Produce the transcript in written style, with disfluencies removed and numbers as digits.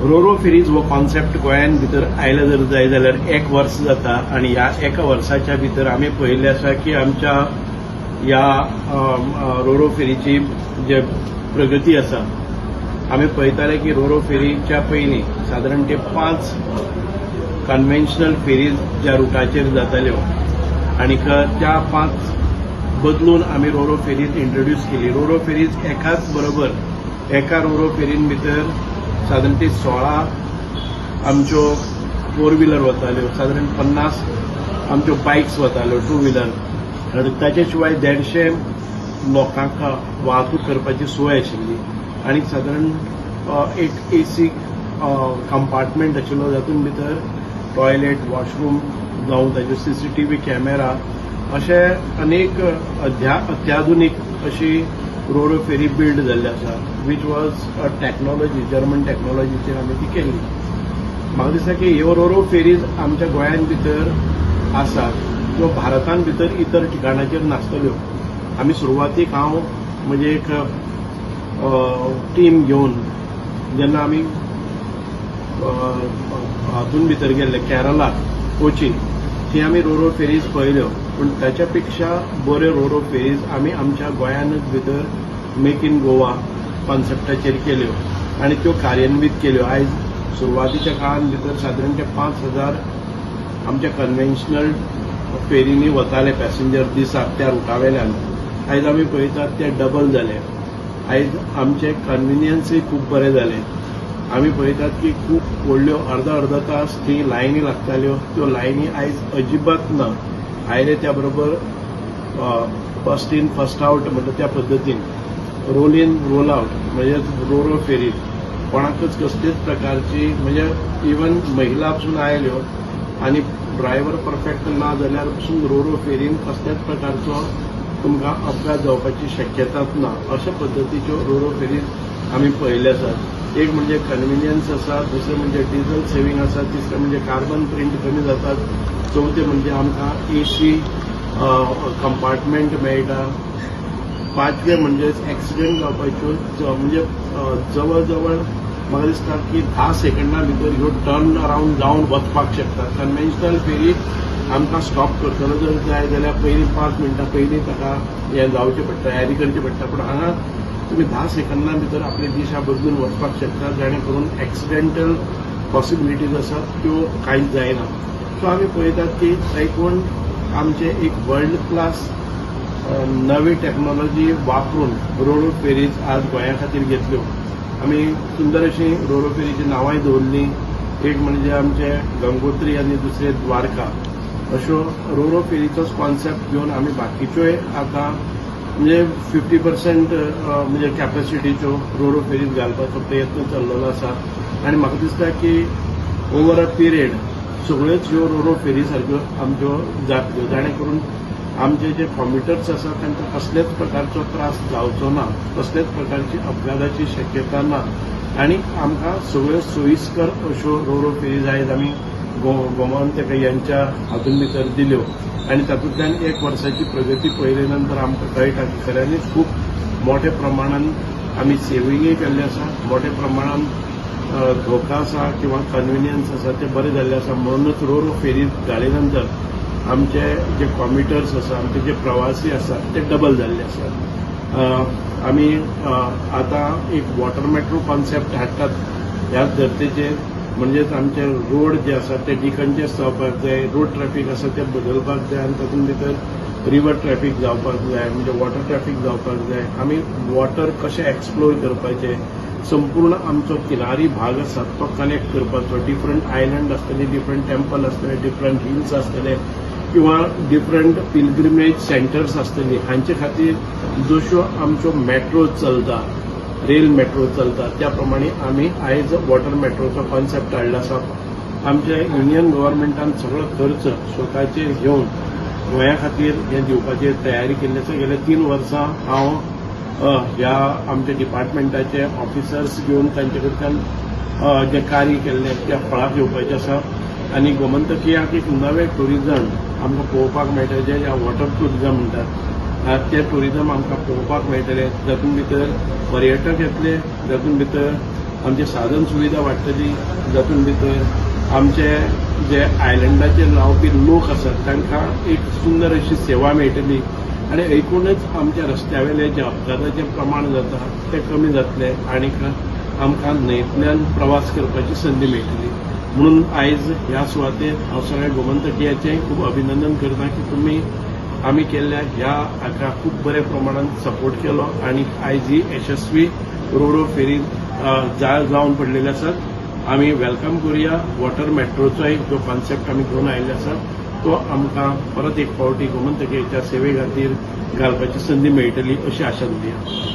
Ro-Ro fairies हो concept गोंयान भितर आयला जर जाय जाल्यार 1 वर्स जाता आणि ह्या 1 वर्साच्या भितर आमी पळयल्लें आसा की आमच्या ह्या रोरो फेरीची जे प्रगती आसा आमी पळयताले की रोरो फेरीच्या पयलीं सादारण ते 5 कन्व्हेन्शनल फेरीज ज्या रुटाचेर जाताल्यो आणि त्या 5 बदलून आमी रोरो फेरीज इंट्रोड्यूस केली. रोरो फेरीज एकाच बरोबर एका रोरो फेरीन भितर साधारण ते 16 आमच्यो 4 व्हिलर वताल्यो, साधारण 50 आमच्यो बायक्स वताल्यो 2 व्हिलर आनी ताचे शिवाय 150 लोकांक वाहतूक करपाची सोय आशिल्ली आनी साधारण एक एसी कंपार्टमेंट आशिल्लो जातून भितर टॉयलेट वॉशरूम जावं ताचे सीसीटीव्ही कॅमेरा अशे अनेक अत्याधुनीक अशी रोरो फेरी बिल्ड जाल्ली आसा which was a technology German टॅक्नॉलॉजीचेर आमी ती केल्ली. म्हाका दिसता की ह्यो रोरो फेरीज आमच्या गोंयान भितर आसात त्यो भारतान भितर इतर ठिकाणाचेर नासतल्यो. आमी सुरवातीक हांव म्हणजे एक टीम घेवन जेन्ना आमी हातून भितर गेल्ले केरळाक कोची ती आमी रोरो फेरीज पळयल्यो पूण ताच्या पेक्षा बऱ्यो रोरो फेरीज आमी आमच्या गोंयानच भितर मेक इन गोवा कॉन्सेप्टाचेर केल्यो आनी त्यो कार्यान्वीत केल्यो. आयज सुरवातीच्या काळान भितर सादारण ते 5,000 आमच्या कन्व्हेन्शनल फेरींनी वताले पॅसेंजर दिसाक त्या रुटावेल्यान. आयज आमी पळयतात ते डबल जाले. आयज आमचे कन्व्हिनियन्सूय खूब बरें जालें. आमी पळयतात की खूब व्हडल्यो अर्धा तास थंय लायनी लागताल्यो त्यो लायनी आयज अजिबात ना. आयले त्या बरोबर फर्स्ट इन फर्स्ट आउट म्हणटा त्या पद्दतीन रोल इन रोल आउट म्हणजे रोरो फेरी कोणाकच कसलीच प्रकारची म्हणजे इवन महिला पसून आयल्यो आनी ड्रायव्हर परफेक्ट ना जाल्यार पसून रोरो फेरीन कसल्याच प्रकारचो तुमकां अपघात जावपाची शक्यताच ना. अशा पद्दतीच्यो रोरो फेरीज आमी पळयल्ले आसात. एक म्हणजे कन्व्हिनियन्स आसा, दुसरें म्हणजे डिझल सेव्हिंग आसा, तिसरें म्हणजे कार्बन प्रिंट कमी जातात, चौथें म्हणजे आमकां एसी कंपार्टमेंट मेळटा, पांचवें म्हणजे एक्सिडेंट जावपाच्यो म्हणजे जवळ जवळ म्हाका दिसता की 10 सेकंडां भितर ह्यो टर्न अरावंड जावन वचपाक शकता. कन्व्हेन्शनल फेरीक आमकां स्टॉप करतलो जर जाय जाल्यार पयलीं 5 मिनटां पयलीं ताका हें जावचें पडटा, तयारी करची पडटा. पूण हांगा तुम्ही 10 सेकंदां भितर आपली दिशा बदलून वचपाक शकता जेणे करून एक्सिडेंटल पॉसिबिलिटीज आसात त्यो कांयच जायना. सो आमी पळयतात की एकूण आमचे एक वर्ल्ड क्लास नवी टॅक्नॉलॉजी वापरून रोरो फेरीज आज गोंया खातीर घेतल्यो. आमी सुंदर अशी रोरो फेरीची नांवांय दवरलीं. एक म्हणजे आमचे गंगोत्री आनी दुसरे द्वारका. अश्यो रोरो फेरीचोच कॉन्सेप्ट घेवन आमी बाकीच्योय आतां म्हणजे 50% म्हणजे कॅपॅसिटीच्यो रोरो फेरीज घालपाचो प्रयत्न चल्लेलो आसा आनी म्हाका दिसता की ओवर अ पिरियड सगळ्योच ह्यो रोरो फेरी सारक्यो आमच्यो जातल्यो जाणे करून आमचे जे कॉम्युटर्स आसात तांकां कसलेच प्रकारचो त्रास जावचो ना, कसलेच प्रकारची अपघाताची शक्यता ना आनी आमकां सगळ्यो सोयीस्कर अश्यो रोरो फेरीज आयज आमी गोमंतक यांच्या हातून भितर दिल्यो आणि तातूंतल्यान 1 वर्साची प्रगती पळयले नंतर आमकां कळटा की खऱ्यांनीच खूब मोठ्या प्रमाणात आमी सेव्हिंगय केल्लें आसा, मोठ्या प्रमाणात धोका आसा किंवा कन्व्हिनियन्स आसा ते बरें जाल्लें आसा. म्हणूनच रोरो फेरी जाले नंतर आमचे जे कॉम्युटर्स आसा, आमचे जे प्रवासी आसात ते डबल जाल्ले आसात. आमी आतां एक वॉटर मेट्रो कॉन्सेप्ट हाडटात ह्याच धर्तेचेर. म्हणजेच आमचे रोड जे आसा ते डिकंजेस्ट जावपाक जाय, रोड ट्रॅफिक आसा ते बदलपाक जाय आनी तातूंत भितर रिवर ट्रॅफिक जावपाक जाय, म्हणजे वॉटर ट्रॅफिक जावपाक जाय. आमी वॉटर कशें एक्सप्लोर करपाचें, संपूर्ण आमचो किनारी भाग आसा तो कनेक्ट करपाचो. डिफरंट आयलंड आसतले, डिफरंट टेम्पल आसतले, डिफरंट हिल्स आसतले किंवा डिफरंट पिलग्रिमेज सेंटर्स आसतली. हांचे खातीर जश्यो आमच्यो मेट्रो चलता, रेल मेट्रो चलता त्या प्रमाणे आमी आयज वॉटर मेट्रोचो कॉन्सेप्ट हाडला आसा. आमच्या युनियन गव्हर्मेंटान सगळो खर्च स्वताचेर घेवन गोंया खातीर हें दिवपाची तयारी केल्ली आसा. गेल्या 3 वर्सां हांव ह्या आमच्या डिपार्टमेंटाचे ऑफिसर्स घेवन तांचे कडच्यान जे कार्य केल्लें त्या फळाक येवपाचें आसा आनी गोमंतकीयाक एक नवें टुरिजम आमकां पळोवपाक मेळटलें जें वॉटर टुरिजम म्हणटात. ते टुरिजम आमकां पळोवपाक मेळटलें. जातूंत भितर पर्यटक येतले, जातूंत भितर आमची साधन सुविधा वाडटली, जातून भितर आमचे जे आयलंडाचेर रावपी लोक आसात तांकां एक सुंदर अशी सेवा मेळटली आनी एकूणच आमच्या रस्त्यावेले जे अपघाताचें प्रमाण जाता ते कमी जातले आनीक आमकां न्हंयतल्यान प्रवास करपाची संदी मेळटली. म्हणून आयज ह्या सुवातेर हांव सगळ्या गोमंतकीयाचें खूब अभिनंदन करता की आमी केल्ल्या ह्या हाका खूब बऱ्या प्रमाणात सपोर्ट केलो आनी आयज ही यशस्वी रोरो फेरी जावन पडलेली आसात. आमी वेलकम करूया वॉटर मेट्रोचोय जो कॉन्सेप्ट आमी घेवन आयिल्ले आसात तो आमकां परत एक फावटी गोमंतकीयाच्या सेवे खातीर घालपाची संदी मेळटली अशी आशा दवरया.